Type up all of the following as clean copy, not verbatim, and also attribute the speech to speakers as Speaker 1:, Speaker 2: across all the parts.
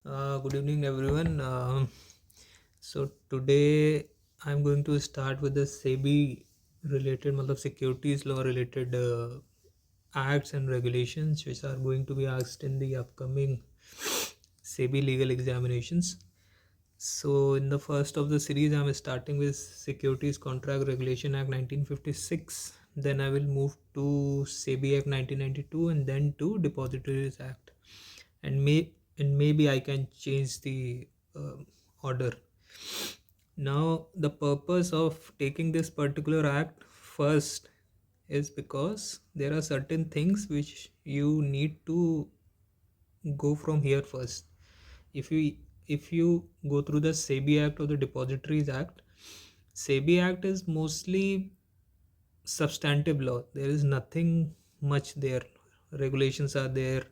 Speaker 1: Good evening, everyone. So today I'm going to start with the SEBI related, matlab securities law related acts and regulations which are going to be asked in the upcoming SEBI legal examinations. So in the first of the series, I'm starting with Securities Contract Regulation Act 1956. Then I will move to SEBI Act 1992 and then to Depositories Act. And maybe I can change the order. Now the purpose of taking this particular act first is because there are certain things which you need to go from here first. If you go through the SEBI Act or the Depositories Act, SEBI Act is mostly substantive law. There is nothing much there. Regulations are there,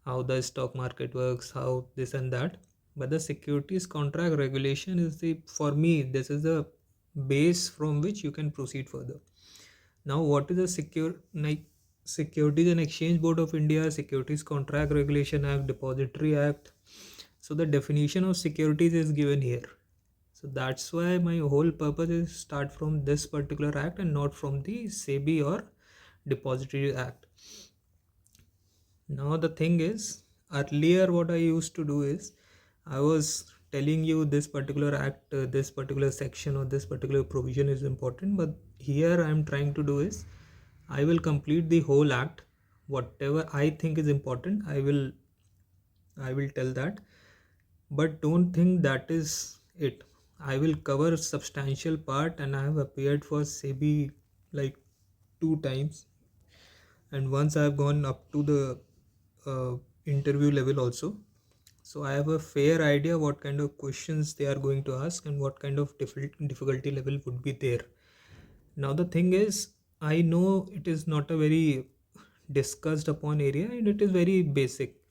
Speaker 1: how the stock market works, how this and that. But the securities contract regulation is for me, this is the base from which you can proceed further. Now, what is the Securities and Exchange Board of India, Securities Contract Regulation Act, Depository Act? So the definition of securities is given here. So that's why my whole purpose is start from this particular act and not from the SEBI or Depository Act. Now the thing is, earlier what I used to do is, I was telling you this particular act, this particular section or this particular provision is important, but here I am trying to do is, I will complete the whole act. Whatever I think is important, I will tell that. But don't think that is it. I will cover substantial part, and I have appeared for SEBI like 2 times, and once I have gone up to the interview level also. So I have a fair idea what kind of questions they are going to ask and what kind of difficulty level would be there. Now the thing is, I know it is not a very discussed upon area and it is very basic.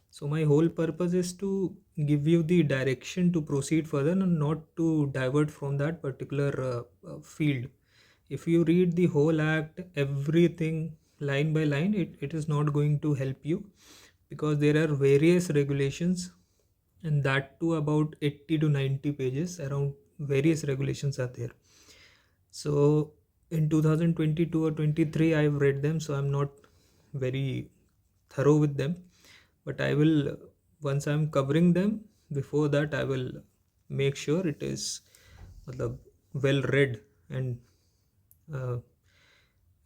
Speaker 1: So my whole purpose is to give you the direction to proceed further and not to divert from that particular field. If you read the whole act, everything line by line, it is not going to help you, because there are various regulations, and that too about 80 to 90 pages around. Various regulations are there. So in 2022 or 23 I've read them, so I'm not very thorough with them, but I will, once I'm covering them, before that I will make sure it is well read uh,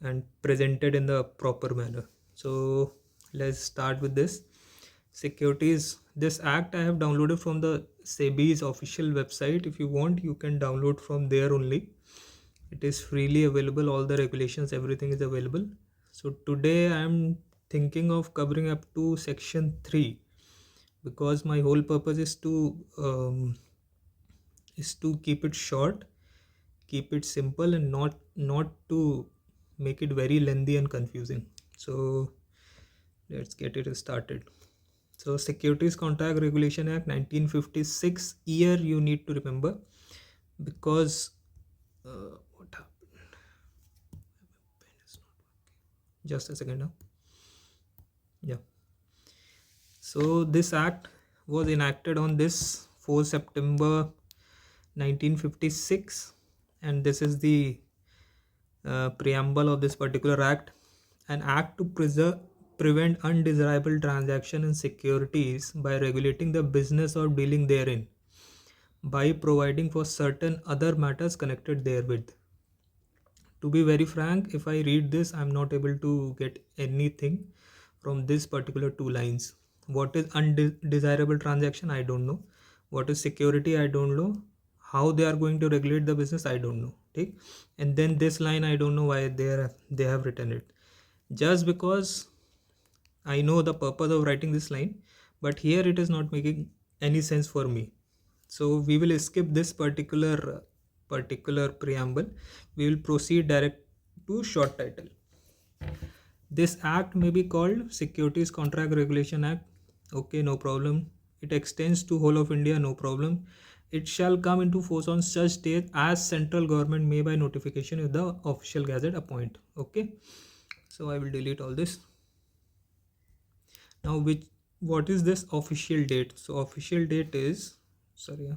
Speaker 1: and presented in the proper manner. So let's start with this. Securities, this act I have downloaded from the SEBI's official website. If you want, you can download from there only. It is freely available, all the regulations, everything is available. So today I am thinking of covering up to section 3, because my whole purpose is to keep it short, keep it simple, and not to make it very lengthy and confusing. So let's get it started. So Securities Contract Regulation Act 1956, year you need to remember, because what happened? Just a second now. Yeah. So this act was enacted on this 4 September 1956, and this is the preamble of this particular act. An act to prevent undesirable transaction in securities by regulating the business of dealing therein, by providing for certain other matters connected therewith. To be very frank, if I read this, I'm not able to get anything from this particular 2 lines. What is undesirable transaction? I don't know. What is security? I don't know. How they are going to regulate the business? I don't know. Okay? And then this line, I don't know why they have written it. Just because I know the purpose of writing this line, but here it is not making any sense for me. So we will skip this particular preamble. We will proceed direct to short title. This act may be called Securities Contract Regulation Act. Okay, no problem. It extends to whole of India, no problem. It shall come into force on such date as central government may by notification if the official gazette appoint. Okay, so I will delete all this. Now what is this official date? So official date is, sorry,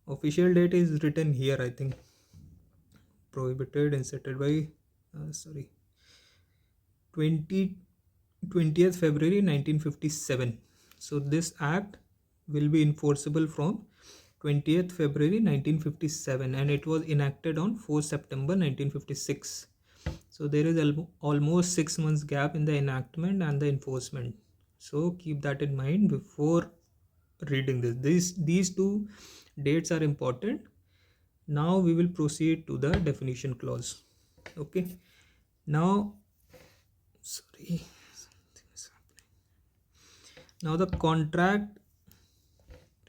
Speaker 1: official date is written here, I think. Prohibited, inserted by, sorry, 20th February 1957. So this act will be enforceable from 20th February 1957, and it was enacted on 4 September 1956. So there is almost 6 months gap in the enactment and the enforcement. So keep that in mind before reading this. These two dates are important. Now we will proceed to the definition clause. Okay. Now, sorry, something is happening. Now the contract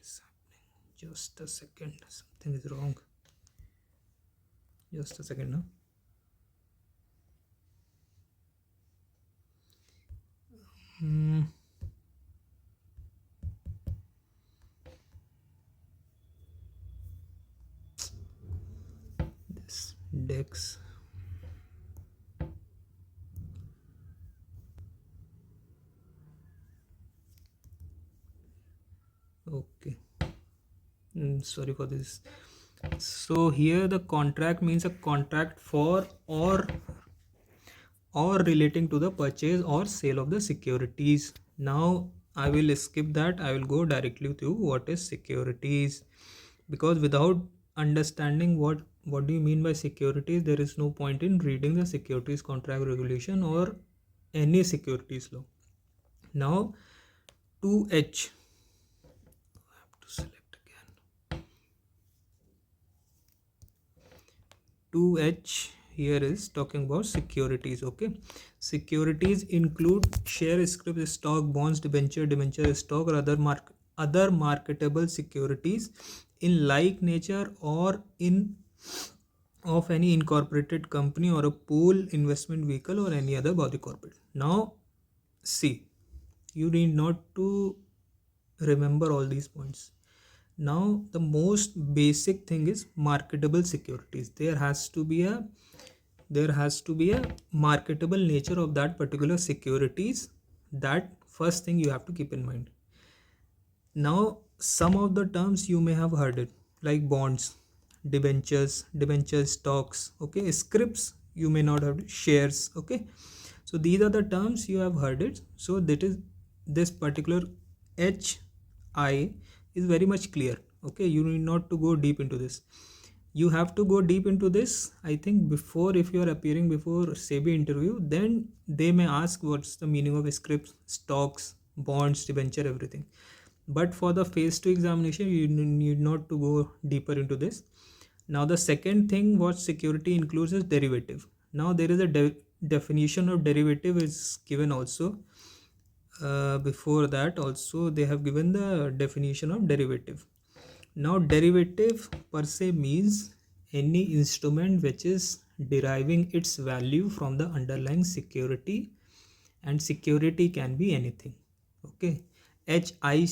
Speaker 1: is happening. Just a second. Something is wrong. Just a second now. This dex. Okay. Sorry for this. So here the contract means a contract for or relating to the purchase or sale of the securities. Now I will skip that. I will go directly to what is securities, because without understanding what do you mean by securities, there is no point in reading the securities contract regulation or any securities law. Now 2H, I have to select again. 2H here is talking about securities. Okay, securities include share, scrip, stock, bonds, debenture, stock, or other marketable securities in like nature or in of any incorporated company or a pool, investment vehicle, or any other body corporate. Now see, you need not to remember all these points. Now the most basic thing is marketable securities. There has to be a marketable nature of that particular securities. That first thing you have to keep in mind. Now some of the terms you may have heard it, like bonds, debenture stocks, okay, scripts you may not have, shares, okay. So these are the terms you have heard it. So that is, this particular HI is very much clear. Okay, you need not to go deep into this. You have to go deep into this, I think, before, if you are appearing before SEBI interview, then they may ask what's the meaning of scripts, stocks, bonds, debenture, everything. But for the phase 2 examination, you need not to go deeper into this. Now the second thing what security includes is derivative. Now there is a definition of derivative is given also. Before that also they have given the definition of derivative. Now derivative per se means any instrument which is deriving its value from the underlying security, and security can be anything. Okay, HI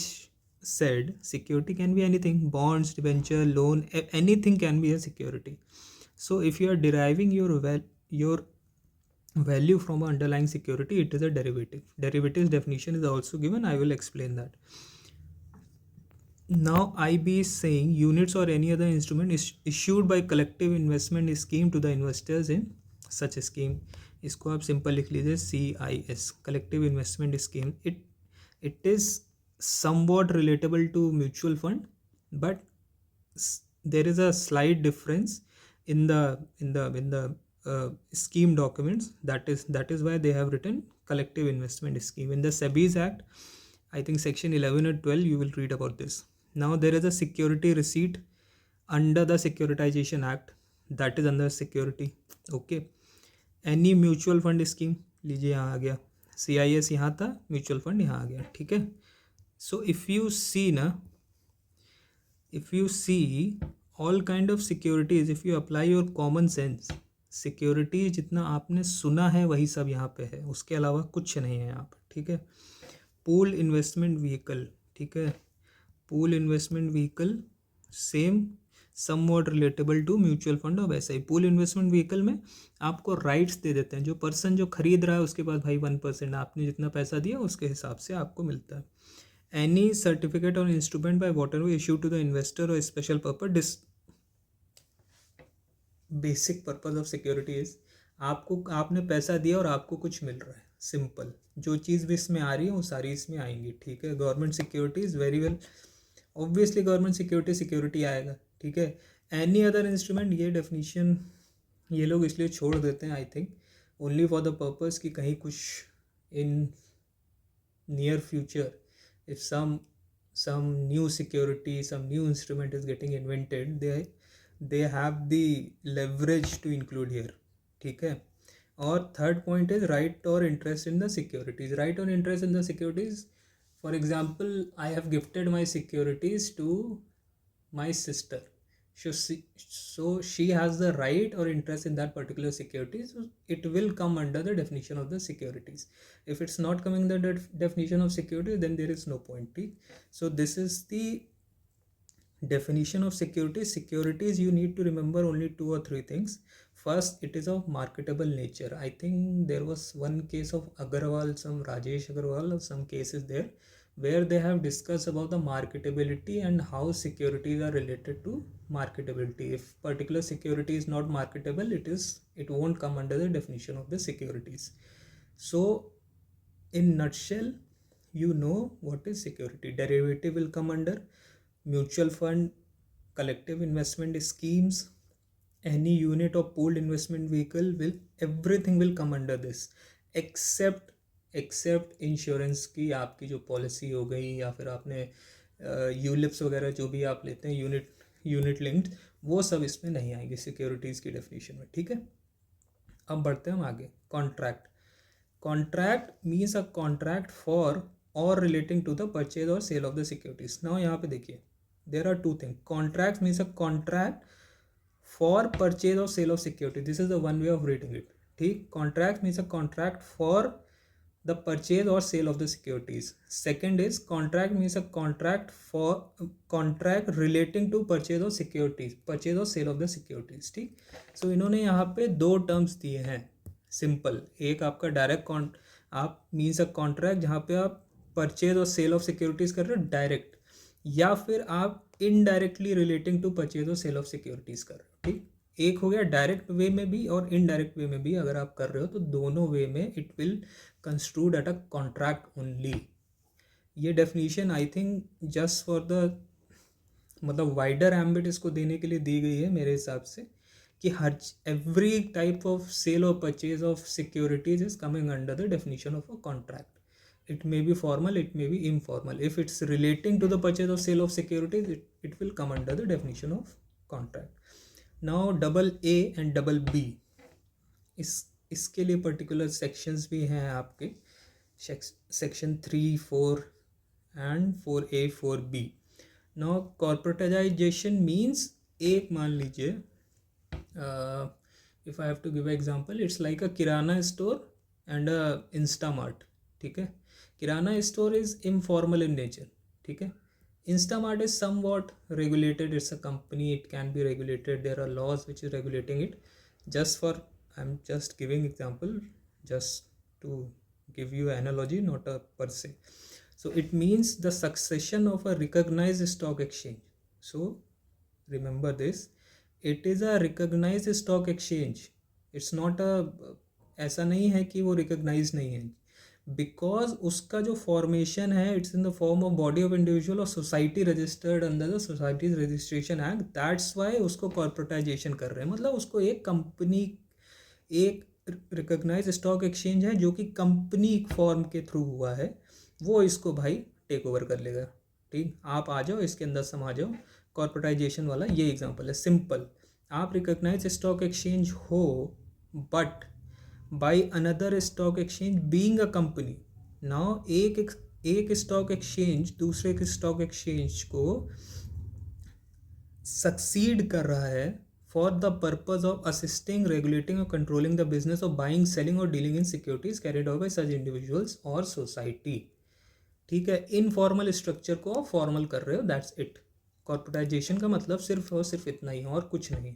Speaker 1: said security can be anything, bonds, debenture, loan, anything can be a security. So if you are deriving your value from an underlying security, it is a derivative. Derivatives definition is also given. I will explain that. Now IB is saying units or any other instrument is issued by collective investment scheme to the investors in such a scheme. इसको आप simple लिख लीजिए CIS, collective investment scheme. It is somewhat relatable to mutual fund, but there is a slight difference in the scheme documents. That is why they have written collective investment scheme. In the SEBI's Act, I think section 11 or 12, you will read about this. Now there is a security receipt under the Securitization Act, that is under security. Okay, any mutual fund scheme लीजिए, यहाँ आ गया, CIS यहाँ था, mutual fund यहाँ आ गया. ठीक है. So if you see all kind of securities, if you apply your common sense, security जितना आपने सुना है वही सब यहाँ पे है, उसके अलावा कुछ नहीं है यहाँ पे. ठीक है. पूल इन्वेस्टमेंट व्हीकल, ठीक है, pool investment vehicle same somewhat relatable to mutual fund और वैसा ही पूल इन्वेस्टमेंट व्हीकल में आपको राइट्स दे देते हैं, जो पर्सन जो खरीद रहा है उसके पास भाई 1% आपने जितना पैसा दिया उसके हिसाब से आपको मिलता है. Any certificate or instrument by whatever issue to the investor or special purpose. Basic purpose of security is आपको, आपने पैसा दिया और आपको कुछ मिल रहा है, सिंपल. जो चीज़ भी इसमें आ रही है वो सारी इसमें आएंगी. ठीक है, government security is very well, obviously government security आएगा. ठीक है, एनी अदर इंस्ट्रूमेंट, ये डेफिनेशन ये लोग इसलिए छोड़ देते हैं I think only for the purpose कि कहीं कुछ in near future if some new security, some new instrument is getting invented, they have the leverage to include here. ठीक है. और third point is right or interest in the securities. Right or interest in the securities, for example I have gifted my securities to my sister, so she has the right or interest in that particular security, so it will come under the definition of the securities. If it's not coming the definition of security, then there is no point. So this is the definition of securities. You need to remember only 2 or 3 things. First, it is of marketable nature. I think there was one case of Agarwal, some Rajesh Agarwal, or some cases there where they have discussed about the marketability and how securities are related to marketability. If particular security is not marketable, it won't come under the definition of the securities. So in nutshell, you know what is security. Derivative will come under, mutual fund, collective investment schemes, any unit of pooled investment vehicle, everything will come under this, except insurance की आपकी जो policy हो गई, या फिर आपने ULIPs वगैरह जो भी आप लेते हैं यूनिट लिंक्ड, वो सब इसमें नहीं आएंगे सिक्योरिटीज़ की डेफिनेशन में. ठीक है, अब बढ़ते हैं हम आगे. Contract means a contract for or relating to the purchase or sale of the securities. Now यहाँ पे देखिए, there are 2 thing. Contract means a contract for purchase or sale of security. This is the one way of reading it. ठीक, contract means a contract for the purchase or sale of the securities. Second is contract means a contract relating to purchase of securities, purchase or sale of the securities. ठीक, so इन्होंने यहाँ पे 2 terms दिए हैं simple. एक आपका direct आप means a contract जहाँ पे आप purchase or sale of securities कर रहे हो डायरेक्ट, या फिर आप indirectly relating to purchase or sale of securities कर रहे हो. ठीक, एक हो गया डायरेक्ट वे में भी और इनडायरेक्ट वे में भी अगर आप कर रहे हो, तो दोनों वे में it will construed at a contract only. ये definition I think just for the मतलब वाइडर एम्बिट इसको देने के लिए दी गई है मेरे हिसाब से, कि हर एवरी टाइप ऑफ सेल और purchase of securities is coming under the definition of a contract. It may be formal, it may be informal. If it's relating to the purchase or sale of securities, it will come under the definition of contract. Now double A and double B, इसके लिए particular sections भी हैं आपके, section 3, 4 and 4A 4B. Now corporatisation means, एक मान लीजिए if I have to give example, it's like a kirana store and a Instamart. ठीक है, kirana store is informal in nature. ठीक है, Instamart is somewhat regulated. It's a company, it can be regulated. There are laws which is regulating it. I'm just giving example just to give you an analogy, not a per se. So it means the succession of a recognized stock exchange. So remember this, it is a recognized stock exchange. It's not a, ऐसा नहीं है कि वो recognized नहीं है, because उसका जो formation है it's in the form of body of individual or society registered under the Societies Registration Act. That's why उसको कॉर्पोरेटाइजेशन कर रहे हैं. मतलब उसको एक कंपनी, एक रिकॉग्नाइज स्टॉक एक्सचेंज है जो कि कंपनी फॉर्म के थ्रू हुआ है, वो इसको भाई टेक ओवर कर लेगा. ठीक, आप आ जाओ इसके अंदर समा जाओ. कॉर्पोरेटाइजेशन वाला ये एग्जाम्पल है सिंपल. आप रिकॉग्नाइज स्टॉक एक्सचेंज हो but by another stock exchange being a company. now एक स्टॉक एक्सचेंज दूसरे के स्टॉक एक्सचेंज को सक्सीड कर रहा है for the purpose of assisting, regulating or controlling the business of buying, selling or dealing in securities carried out by such individuals or society. ठीक है, informal structure को formal कर रहे हो, दैट्स इट. कॉर्पोरेटाइजेशन का मतलब सिर्फ और सिर्फ इतना ही है और कुछ नहीं।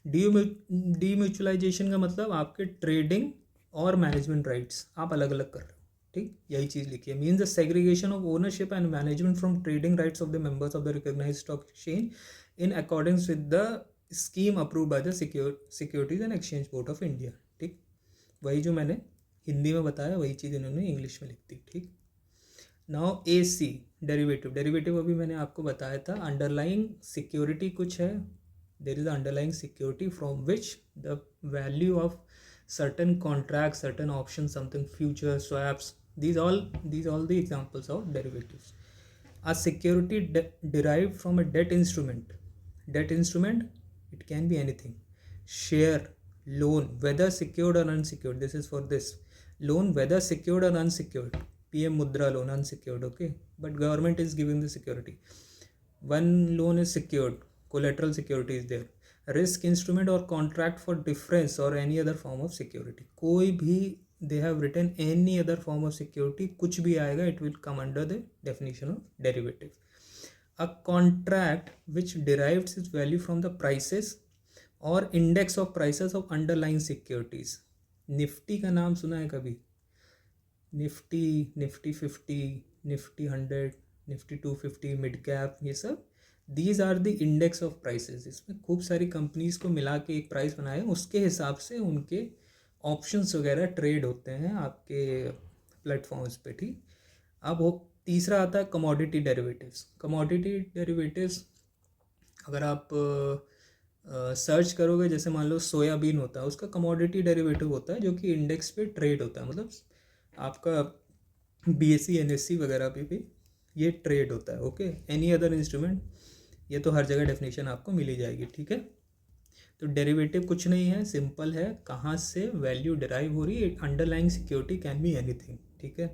Speaker 1: डीम्यूचुअलाइजेशन का मतलब आपके ट्रेडिंग और मैनेजमेंट राइट्स आप अलग अलग कर रहे हो, ठीक, यही चीज़ लिखी है। Means the segregation of ownership and management from trading rights of the members of the recognised stock exchange in accordance with the scheme approve by the securities and exchange board of India, ठीक। वही जो मैंने हिंदी में बताया वही चीज़ इन्होंने English में लिख दी, ठीक। नाउ AC डेरिवेटिव, डेरिवेटिव अभी मैंने आपको बताया था, अंडरलाइंग सिक्योरिटी कुछ है, there is underlying security from which the value of certain contracts, certain options, something future swaps, these all the examples of derivatives. A security derived from a debt instrument, it can be anything, share, loan, whether secured or unsecured, this is for this loan, whether secured or unsecured, PM Mudra loan, unsecured, okay, but government is giving the security. One loan is secured, collateral security is there, risk instrument or contract for difference or any other form of security, कोई भी they have written any other form of security, कुछ भी आएगा it will come under the definition of derivative. A contract which derives its value from the prices or index of prices of underlying securities. Nifty का नाम सुना है कभी? Nifty 50, Nifty 100, Nifty 250, mid cap, ये सब these are the index of prices. इसमें खूब सारी कंपनीज को मिला के एक प्राइस बनाए, उसके हिसाब से उनके ऑप्शंस वगैरह ट्रेड होते हैं आपके प्लेटफॉर्म्स पे, ठीक। अब वो तीसरा आता है कमोडिटी डेरिवेटिव्स। कमोडिटी डेरिवेटिव्स अगर आप सर्च करोगे, जैसे मान लो सोयाबीन होता है, उसका कमोडिटी डेरिवेटिव होता है जो कि इंडेक्स पे ट्रेड होता है, मतलब आपका BSE NSE वगैरह पे भी ये ट्रेड होता है, ओके। एनी अदर इंस्ट्रूमेंट, ये तो हर जगह डेफिनेशन आपको मिली जाएगी, ठीक है। तो डेरिवेटिव कुछ नहीं है, सिंपल है, कहाँ से वैल्यू डिराइव हो रही है, underlying security can be anything, ठीक है।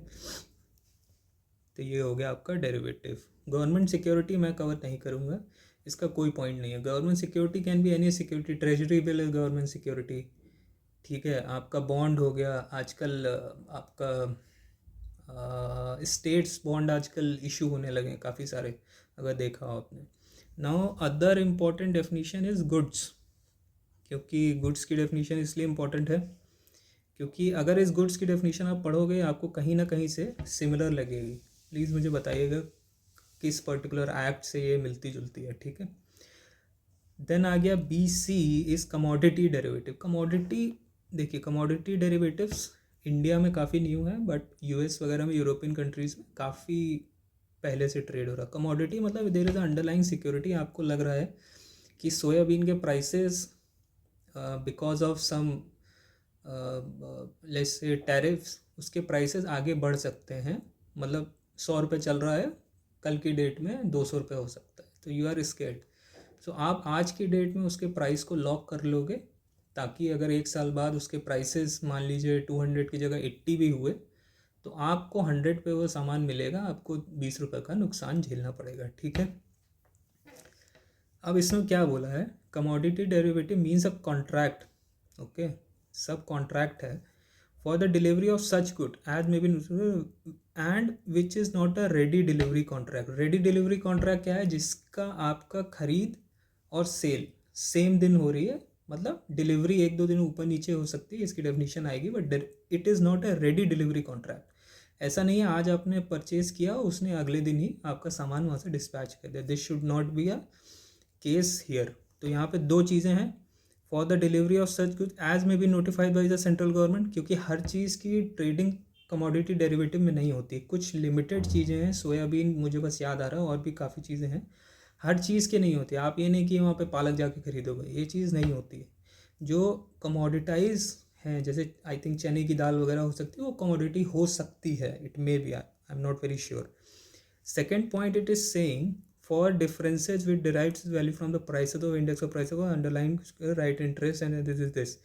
Speaker 1: तो ये हो गया आपका डेरिवेटिव। गवर्नमेंट सिक्योरिटी मैं कवर नहीं करूँगा, इसका कोई पॉइंट नहीं है। Government security can be any security, treasury bill is government security, ठीक है। आपका बॉन्ड हो गया, आजकल आपका स्टेट्स बॉन्ड आजकल इशू होने लगे काफ़ी सारे, अगर देखा हो आपने। Now other important definition is goods, क्योंकि गुड्स की डेफिनेशन इसलिए इम्पॉर्टेंट है क्योंकि अगर इस गुड्स की डेफिनेशन आप पढ़ोगे आपको कहीं ना कहीं से सिमिलर लगेगी। प्लीज़ मुझे बताइएगा किस पर्टिकुलर एक्ट से ये मिलती जुलती है, ठीक है। देन आ गया BC is commodity derivative. Commodity, देखिए कमोडिटी डेरिवेटिव्स इंडिया में काफ़ी न्यू है, बट US वगैरह में, यूरोपियन कंट्रीज़ में काफ़ी पहले से ट्रेड हो रहा। कमोडिटी मतलब देयर इज अंडरलाइंग सिक्योरिटी, आपको लग रहा है कि सोयाबीन के prices because of some let's say tariffs, उसके प्राइसेस आगे बढ़ सकते हैं, मतलब 100 रुपये चल रहा है, कल की डेट में 200 रुपये हो सकता है, तो यू आर स्केर्ड। सो आप आज की डेट में उसके प्राइस को लॉक कर लोगे, ताकि अगर 1 साल बाद उसके प्राइसेस मान लीजिए 200 की जगह 80 भी हुए तो आपको 100 पे वो सामान मिलेगा, आपको 20 रुपये का नुकसान झेलना पड़ेगा, ठीक है। अब इसमें क्या बोला है, commodity derivative means a contract, okay, सब कॉन्ट्रैक्ट है, for the delivery of such good as may be and which is not a ready delivery contract. Ready delivery contract क्या है, जिसका आपका खरीद और सेल सेम दिन हो रही है, मतलब डिलीवरी 1-2 दिन ऊपर नीचे हो सकती है, इसकी डेफिनेशन आएगी, but it is not a ready delivery contract. ऐसा नहीं है आज आपने परचेज किया, उसने अगले दिन ही आपका सामान वहाँ से डिस्पैच कर दिया, this should not be a case here. तो यहाँ पे 2 चीज़ें हैं, for the delivery of such goods as may be notified by the central government, क्योंकि हर चीज़ की ट्रेडिंग कमोडिटी डेरिवेटिव में नहीं होती, कुछ लिमिटेड चीज़ें हैं, सोयाबीन मुझे बस याद आ रहा है, और भी काफ़ी चीज़ें हैं, हर चीज़ के नहीं होती। आप ये नहीं कि वहाँ पे पालक जाके खरीदोगे, ये चीज़ नहीं होती है। जो कमोडिटाइज हैं, जैसे आई थिंक चने की दाल वगैरह हो सकती है, वो कमोडिटी हो सकती है, it may be, I am not very sure. Second point, it is saying for differences which derives value from the prices of index of price of underlying right interest and this is this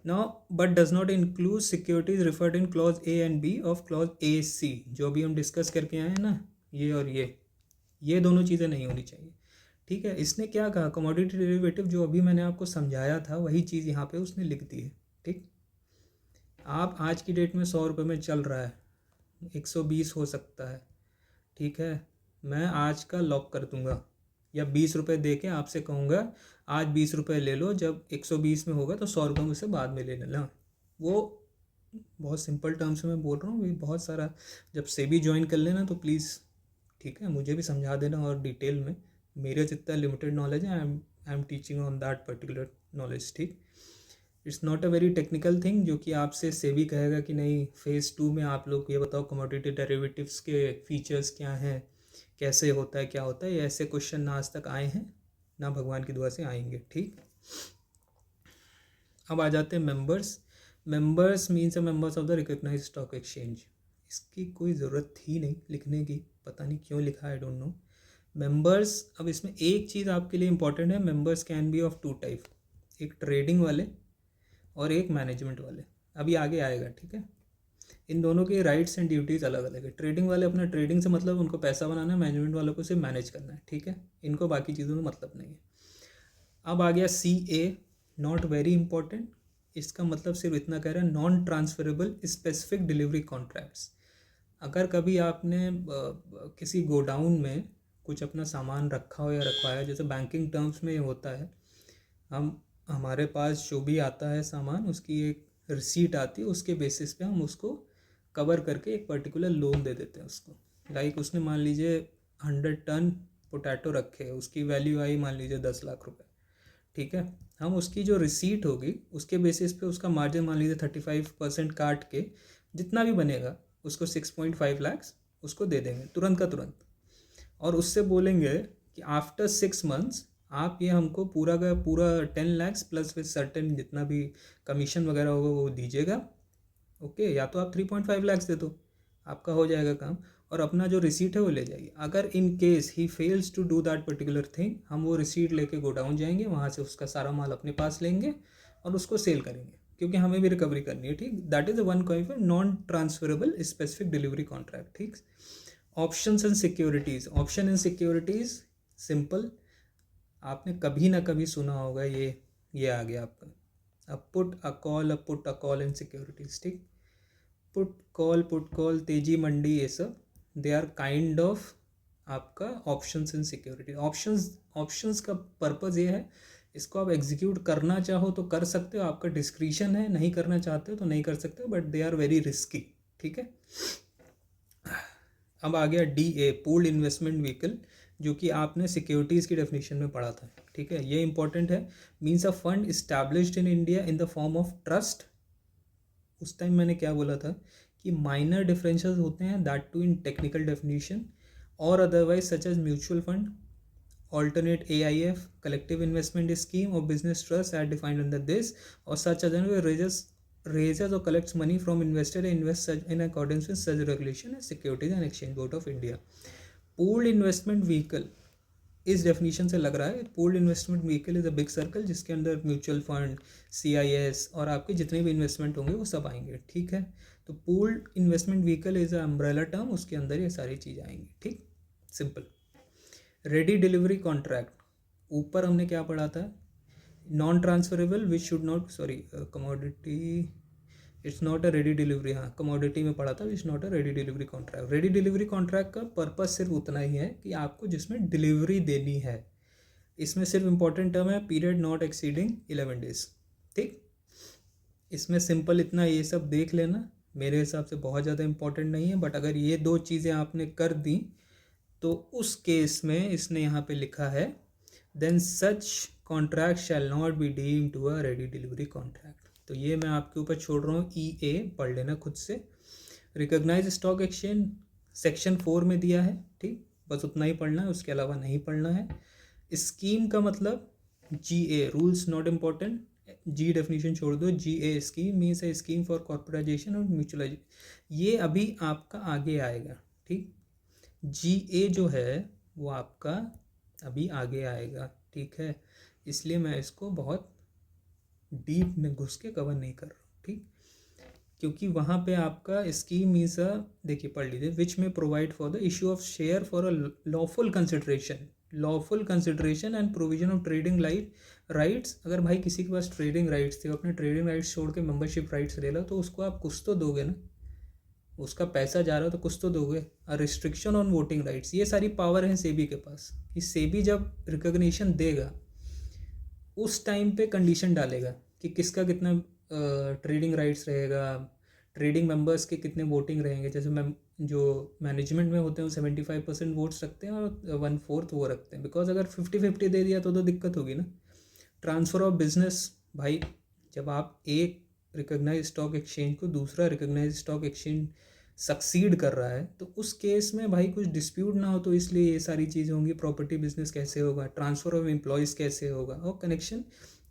Speaker 1: now, but does not include securities referred in clause A and B of clause AC, जो भी हम discuss करके आए हैं ना, ये और ये दोनों चीज़ें नहीं होनी चाहिए, ठीक है। इसने क्या कहा, कमोडिटी डेरिवेटिव जो अभी मैंने आपको समझाया था वही चीज़ यहाँ पे उसने लिख दी है, ठीक। आप आज की डेट में 100 रुपये में चल रहा है, 120 हो सकता है, ठीक है, मैं आज का लॉक कर दूंगा, या 20 रुपये दे के आपसे कहूँगा आज 20 रुपये ले लो, जब 120 में होगा तो 100 रुपये मुझसे बाद में ले लेना। वो बहुत सिंपल टर्म्स में मैं बोल रहा हूँ, ये बहुत सारा जब सेबी ज्वाइन कर लेना तो प्लीज़ ठीक है मुझे भी समझा देना और डिटेल में, मेरे जितना लिमिटेड नॉलेज है I am teaching on that particular knowledge. ठीक, it's not a very technical thing जो कि आपसे सेबी कहेगा कि नहीं फेज़ 2 में आप लोग ये बताओ कमोडिटी डेरिवेटिव्स के फीचर्स क्या हैं, कैसे होता है, क्या होता है। ये ऐसे क्वेश्चन ना आज तक आए हैं ना भगवान की दुआ से आएंगे। ठीक, अब आ जाते हैं members. Members means a members of the recognised stock exchange. इसकी कोई ज़रूरत थी नहीं लिखने की, पता नहीं क्यों लिखा, आई डोंट नो। मेंबर्स, अब इसमें एक चीज़ आपके लिए इंपॉर्टेंट है, members can be of 2 type, एक ट्रेडिंग वाले और एक मैनेजमेंट वाले। अभी आगे आएगा, ठीक है। इन दोनों के राइट्स एंड ड्यूटीज़ अलग अलग है। ट्रेडिंग वाले अपना ट्रेडिंग से मतलब उनको पैसा बनाना है, मैनेजमेंट वालों को सिर्फ मैनेज करना है, ठीक है। इनको बाकी चीज़ों में मतलब नहीं है। अब आ गया CA, नॉट वेरी इंपॉर्टेंट। इसका मतलब सिर्फ इतना कह रहा है, non transferable specific delivery contracts. अगर कभी आपने किसी गोडाउन में कुछ अपना सामान रखा हो या रखवाया, जैसे बैंकिंग टर्म्स में ये होता है, हमारे पास जो भी आता है सामान उसकी एक रिसीट आती है, उसके बेसिस पे हम उसको कवर करके एक पर्टिकुलर लोन दे देते हैं उसको। लाइक उसने मान लीजिए 100 टन पोटैटो रखे, उसकी वैल्यू आई मान लीजिए 10 लाख रुपए, ठीक है। हम उसकी जो रिसीट होगी उसके बेसिस पे उसका मार्जिन मान लीजिए 35% काट के जितना भी बनेगा उसको 6.5 लाख उसको दे देंगे तुरंत का तुरंत, और उससे बोलेंगे कि आफ्टर 6 मंथ्स आप ये हमको पूरा का पूरा 10 लाख प्लस विद सर्टेन जितना भी कमीशन वगैरह होगा वो दीजिएगा। ओके, या तो आप 3.5 लाख दे दो, आपका हो जाएगा काम, और अपना जो रिसीट है वो ले जाइए। अगर in case he fails to do that particular thing, हम वो रिसीट लेके गोडाउन जाएंगे, वहाँ से उसका सारा माल अपने पास लेंगे और उसको सेल करेंगे, क्योंकि हमें भी रिकवरी करनी है। ठीक, that is one kind of non transferable specific delivery contract. ठीक, options and securities. Option and securities simple, आपने कभी ना कभी सुना होगा, ये आ गया आपका a put a call and securities. ठीक, पुट कॉल तेजी मंडी, ये सब दे आर काइंड ऑफ आपका ऑप्शंस एंड सिक्योरिटी। ऑप्शंस का पर्पज़ ये है, इसको आप एग्जीक्यूट करना चाहो तो कर सकते हो, आपका डिस्क्रिशन है, नहीं करना चाहते हो तो नहीं कर सकते हो, but they are very risky. ठीक है, अब आ गया DA, पूल्ड इन्वेस्टमेंट व्हीकल, जो कि आपने सिक्योरिटीज़ की डेफिनेशन में पढ़ा था। ठीक है, ये इंपॉर्टेंट है। Means a fund established in India in the form of trust. उस टाइम मैंने क्या बोला था कि माइनर डिफरेंसेस होते हैं, that too in technical definition, or otherwise such as mutual fund, alternate AIF, collective investment scheme, or business trust as defined under this, or such as raises or collects money from investor and invests in accordance with such regulation as Securities and Exchange Board of India. Pooled investment vehicle इस definition से लग रहा है, pooled investment vehicle is a big circle जिसके अंदर mutual fund, CIS और आपके जितने भी इन्वेस्टमेंट होंगे वो सब आएंगे। ठीक है, तो pooled investment vehicle is a umbrella term, उसके अंदर ये सारी चीज़ आएंगी। ठीक, सिंपल। रेडी डिलीवरी कॉन्ट्रैक्ट, ऊपर हमने क्या पढ़ा था, non transferable which should not, sorry commodity, it's not a ready delivery, हाँ कमोडिटी में पढ़ा था, it's not a ready delivery contract. Ready delivery contract का पर्पस सिर्फ उतना ही है कि आपको जिसमें डिलीवरी देनी है। इसमें सिर्फ इंपॉर्टेंट टर्म है पीरियड नॉट एक्सीडिंग 11 डेज। ठीक, इसमें सिंपल इतना ये सब देख लेना, मेरे हिसाब से बहुत ज़्यादा इंपॉर्टेंट नहीं है, बट अगर ये दो चीज़ें आपने कर दी तो उस केस में इसने यहाँ पे लिखा है, then such contract shall not be deemed to a ready delivery contract. तो ये मैं आपके ऊपर छोड़ रहा हूँ, EA पढ़ लेना खुद से। रिकॉग्नाइज स्टॉक एक्सचेंज सेक्शन 4 में दिया है। ठीक, बस उतना ही पढ़ना है, उसके अलावा नहीं पढ़ना है। स्कीम का मतलब GA, rules not important, G definition छोड़ दो। GA scheme means A scheme for corporatisation और म्यूचुअलाइजेशन, ये अभी आपका आगे आएगा। ठीक, GA जो है वो आपका अभी आगे आएगा। ठीक है, इसलिए मैं इसको बहुत डीप में घुस के कवर नहीं कर रहा हूँ। ठीक, क्योंकि वहाँ पे आपका स्कीम मीन्स देखिए पढ़ लीजिए, विच में provide for the issue of share for a lawful consideration and provision of trading rights. अगर भाई किसी के पास ट्रेडिंग राइट्स थे, अपने ट्रेडिंग राइट्स छोड़ के मेंबरशिप राइट्स ले लो, तो उसको आप कुछ तो दोगे ना, उसका पैसा जा रहा है तो कुछ तो दोगे। रिस्ट्रिक्शन ऑन वोटिंग राइट्स, ये सारी पावर है सेबी के पास कि सेबी जब रिकॉग्निशन देगा उस टाइम पे कंडीशन डालेगा कि किसका कितना ट्रेडिंग राइट्स रहेगा, ट्रेडिंग मेंबर्स के कितने वोटिंग रहेंगे। जैसे मैं जो मैनेजमेंट में होते हैं वो 75% वोट्स रखते हैं और 1/4 वो रखते हैं, बिकॉज अगर 50-50 दे दिया तो दिक्कत होगी ना। ट्रांसफ़र ऑफ बिजनेस भाई, जब आप एक रिकॉग्नाइज स्टॉक एक्सचेंज को दूसरा रिकॉग्नाइज स्टॉक एक्सचेंज सक्सीड कर रहा है तो उस केस में भाई कुछ डिस्प्यूट ना हो, तो इसलिए ये सारी चीज़ें होंगी। प्रॉपर्टी बिजनेस कैसे होगा, ट्रांसफ़र ऑफ एम्प्लॉयज़ कैसे होगा, और connection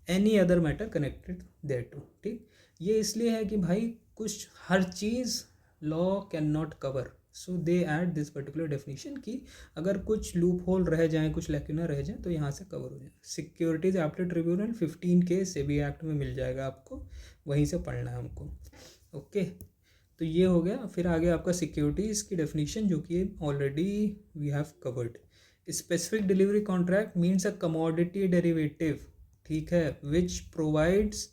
Speaker 1: any other matter connected thereto. ठीक, ये इसलिए है कि भाई कुछ हर चीज़ law can not cover, so they add this particular definition कि अगर कुछ लूप होल रह जाएँ, कुछ लैक्यूना रह जाएँ तो यहाँ से कवर हो जाए। Securities aptitude tribunal 15K SEBI act में मिल जाएगा आपको, वहीं से पढ़ना है हमको। ओके, तो ये हो गया। फिर आगे आपका सिक्योरिटीज़ की डेफिनेशन जो कि already we have covered. Specific delivery contract means a commodity derivative, ठीक है, which provides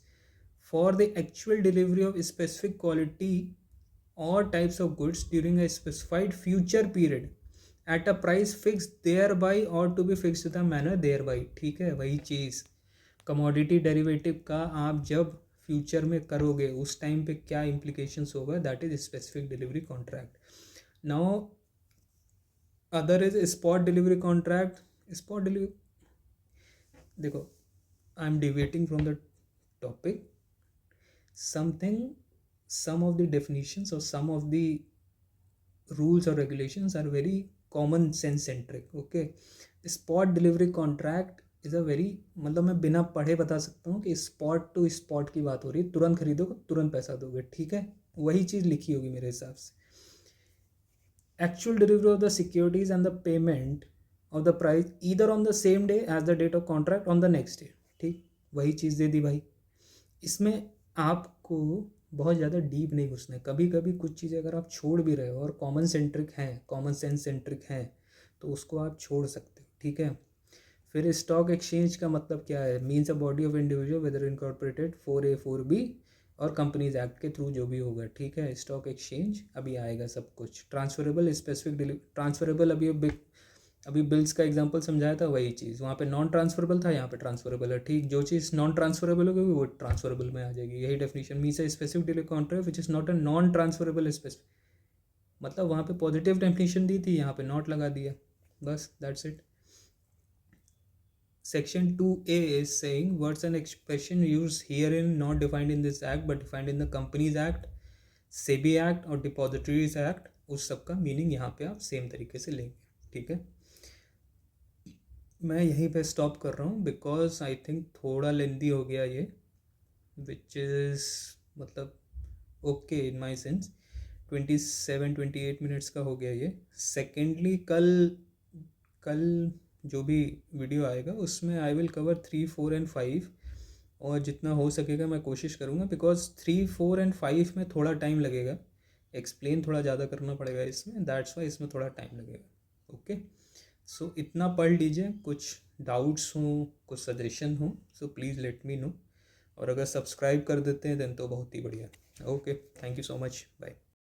Speaker 1: for the actual delivery of specific quality or types of goods during a specified future period at a price fixed thereby or to be fixed in a manner thereby। ठीक है, वही चीज़ commodity derivative का आप जब future में करोगे उस time पे क्या इम्प्लीकेशंस होगा, that is specific delivery contract. Now other is spot delivery contract. Spot delivery, देखो I am deviating from the topic. some of the definitions or some of the rules or regulations are very common sense centric। okay, spot delivery contract is a very, मतलब मैं बिना पढ़े बता सकता हूँ कि spot to spot की बात हो रही है, तुरंत खरीदोगे तुरंत पैसा दोगे, ठीक है, वही चीज़ लिखी होगी मेरे हिसाब से। Actual delivery of the securities and the payment of the price either on the same day as the date of contract on the next day. ठीक, वही चीज़ दे दी भाई। इसमें आपको बहुत ज़्यादा डीप नहीं घुसना है। कभी कभी कुछ चीज़ें अगर आप छोड़ भी रहे हो और कॉमन सेंट्रिक हैं, कॉमन सेंस सेंट्रिक हैं, तो उसको आप छोड़ सकते हो, ठीक है। फिर स्टॉक एक्सचेंज का मतलब क्या है, means a body of individual weather incorporated 4A 4B और कंपनीज एक्ट के थ्रू जो भी होगा, ठीक है। स्टॉक एक्सचेंज अभी आएगा सब कुछ। ट्रांसफरेबल स्पेसिफिक ट्रांसफरेबल अभी बिल्स का एग्जांपल समझाया था, वही चीज़ वहाँ पे नॉन ट्रांसफरेबल था, यहाँ पे ट्रांसफरेबल है। ठीक, जो चीज़ नॉन ट्रांसफरेबल होगी वो ट्रांसफरेबल में आ जाएगी। यही डेफिनेशन मीन्स है specific delivery contract which is not a non transferable specific, मतलब वहाँ पे पॉजिटिव डेफिनेशन दी थी, यहाँ पे नॉट लगा दिया, बस that's it. Section 2A is saying words and expression used herein not defined in this act but defined in the Companies Act, SEBI Act और Depositories Act, उस सब का मीनिंग यहाँ पे आप सेम तरीके से लेंगे, ठीक है। मैं यहीं पे स्टॉप कर रहा हूँ बिकॉज आई थिंक थोड़ा लेंदी हो गया ये, विच इज़ मतलब okay in my sense. 27-28 minutes का हो गया ये। सेकेंडली कल जो भी वीडियो आएगा उसमें आई विल कवर 3, 4 एंड 5 और जितना हो सकेगा मैं कोशिश करूँगा, बिकॉज 3, 4 एंड 5 में थोड़ा टाइम लगेगा, एक्सप्लेन थोड़ा ज़्यादा करना पड़ेगा इसमें, दैट्स वाई इसमें थोड़ा टाइम लगेगा। ओके, सो इतना पढ़ लीजिए, कुछ डाउट्स हों, कुछ सजेशन हो, so please let me know, और अगर सब्सक्राइब कर देते हैं देन तो बहुत ही बढ़िया। Okay, thank you so much, bye.